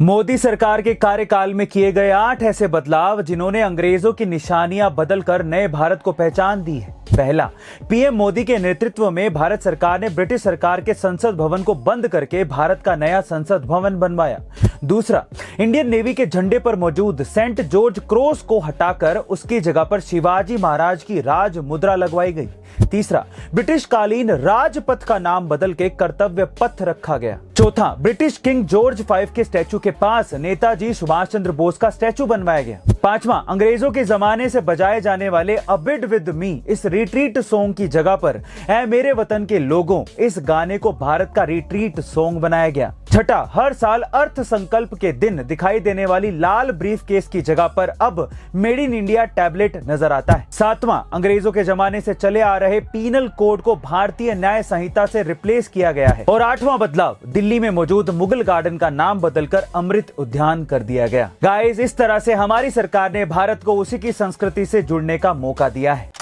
मोदी सरकार के कार्यकाल में किए गए 8 ऐसे बदलाव जिन्होंने अंग्रेजों की निशानियां बदलकर नए भारत को पहचान दी है। पहला, पीएम मोदी के नेतृत्व में भारत सरकार ने ब्रिटिश सरकार के संसद भवन को बंद करके भारत का नया संसद भवन बनवाया। दूसरा, इंडियन नेवी के झंडे पर मौजूद सेंट जॉर्ज क्रॉस को हटाकर उसकी जगह पर शिवाजी महाराज की राज मुद्रा लगवाई गई। तीसरा, ब्रिटिश कालीन राजपथ का नाम बदल के कर्तव्य पथ रखा गया। चौथा, ब्रिटिश किंग जॉर्ज V के स्टैचू के पास नेताजी सुभाष चंद्र बोस का स्टैचू बनवाया गया। पांचवा, अंग्रेजों के जमाने से बजाए जाने वाले अबिड विद मी इस रिट्रीट सॉन्ग की जगह पर ऐ मेरे वतन के लोगों इस गाने को भारत का रिट्रीट सॉन्ग बनाया गया। छठा, हर साल अर्थ संकल्प के दिन दिखाई देने वाली लाल ब्रीफ केस की जगह पर अब मेड इन इंडिया टैबलेट नजर आता है। सातवां, अंग्रेजों के जमाने से चले आ रहे पीनल कोड को भारतीय न्याय संहिता से रिप्लेस किया गया है। और आठवां बदलाव, दिल्ली में मौजूद मुगल गार्डन का नाम बदलकर अमृत उद्यान कर दिया गया। गाइस, इस तरह से हमारी सरकार ने भारत को उसी की संस्कृति से जुड़ने का मौका दिया है।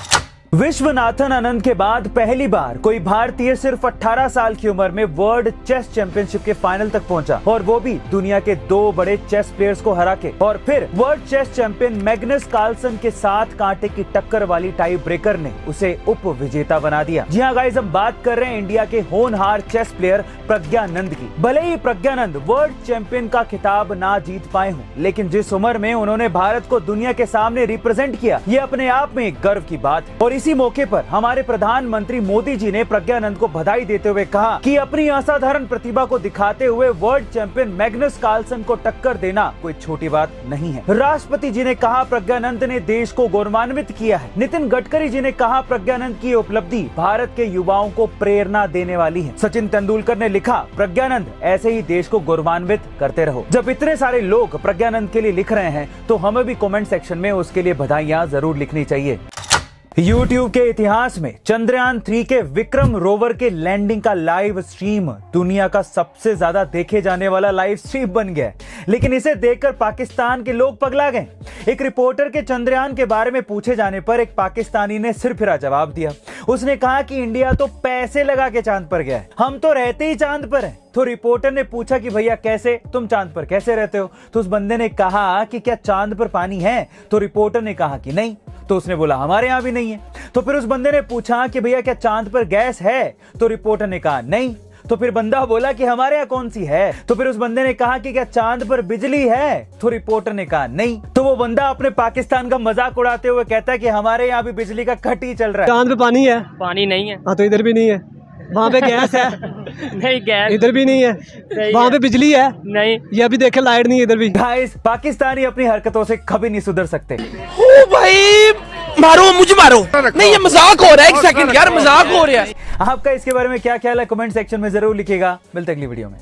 विश्वनाथन आनंद के बाद पहली बार कोई भारतीय सिर्फ 18 साल की उम्र में वर्ल्ड चेस चैंपियनशिप के फाइनल तक पहुंचा, और वो भी दुनिया के 2 बड़े चेस प्लेयर्स को हरा के। और फिर world chess champion Magnus Carlsen के साथ कांटे की टक्कर वाली टाई ब्रेकर ने उसे उप विजेता बना दिया। जी हाँ गाइस, हम बात कर रहे हैं इंडिया के होनहार चेस प्लेयर प्रज्ञानंद की। भले ही प्रज्ञानंद वर्ल्ड चैंपियन का खिताब ना जीत पाए हों, लेकिन जिस उम्र में उन्होंने भारत को दुनिया के सामने रिप्रेजेंट किया, ये अपने आप में एक गर्व की बात है। और इसी मौके पर हमारे प्रधानमंत्री मोदी जी ने प्रज्ञानंद को बधाई देते हुए कहा कि अपनी असाधारण प्रतिभा को दिखाते हुए वर्ल्ड चैंपियन मैग्नस कार्लसन को टक्कर देना कोई छोटी बात नहीं है। राष्ट्रपति जी ने कहा प्रज्ञानंद ने देश को गौरवान्वित किया है। नितिन गडकरी जी ने कहा प्रज्ञानंद की उपलब्धि भारत के युवाओं को प्रेरणा देने वाली है। सचिन तेंदुलकर ने लिखा प्रज्ञानंद ऐसे ही देश को गौरवान्वित करते रहो। जब इतने सारे लोग प्रज्ञानंद के लिए लिख रहे हैं तो हमें भी कमेंट सेक्शन में उसके लिए बधाइयां जरूर लिखनी चाहिए। YouTube के इतिहास में चंद्रयान 3 के विक्रम रोवर के लैंडिंग का लाइव स्ट्रीम दुनिया का सबसे ज्यादा देखे जाने वाला लाइव स्ट्रीम बन गया है। लेकिन इसे देखकर पाकिस्तान के लोग पगला गए। एक रिपोर्टर के चंद्रयान के बारे में पूछे जाने पर एक पाकिस्तानी ने सिरफिरा जवाब दिया। उसने कहा कि इंडिया तो पैसे लगा के चांद पर गया है, हम तो रहते ही चांद पर हैं। तो रिपोर्टर ने पूछा कि भैया कैसे, तुम चांद पर कैसे रहते हो? तो उस बंदे ने कहा कि क्या चांद पर पानी है? तो रिपोर्टर ने कहा कि नहीं। तो उसने बोला हमारे यहाँ भी नहीं है। तो फिर उस बंदे ने पूछा कि भैया क्या चांद पर गैस है? तो रिपोर्टर ने कहा नहीं। तो फिर बंदा बोला कि हमारे यहाँ कौन सी है? तो फिर उस बंदे ने कहा कि क्या चांद पर बिजली है? तो रिपोर्टर ने कहा नहीं। तो वो बंदा अपने पाकिस्तान का मजाक उड़ाते हुए कहता है कि हमारे यहाँ भी बिजली का कट ही चल रहा है। चांद पे पानी है? पानी नहीं है। हाँ, तो इधर भी नहीं है। वहाँ पे गैस है? नहीं, गैस इधर भी नहीं है। वहाँ पे बिजली है? नहीं। ये अभी देखे लाइट नहीं है इधर भी। गाइस, पाकिस्तानी अपनी हरकतों से कभी नहीं सुधर सकते। ओ भाई मारो, मुझे मारो। नहीं, ये मजाक हो रहा है। एक सेकंड यार, मजाक हो रहा है। आपका इसके बारे में क्या ख्याल है? कमेंट सेक्शन में जरूर लिखिएगा। मिलते हैं अगली वीडियो में।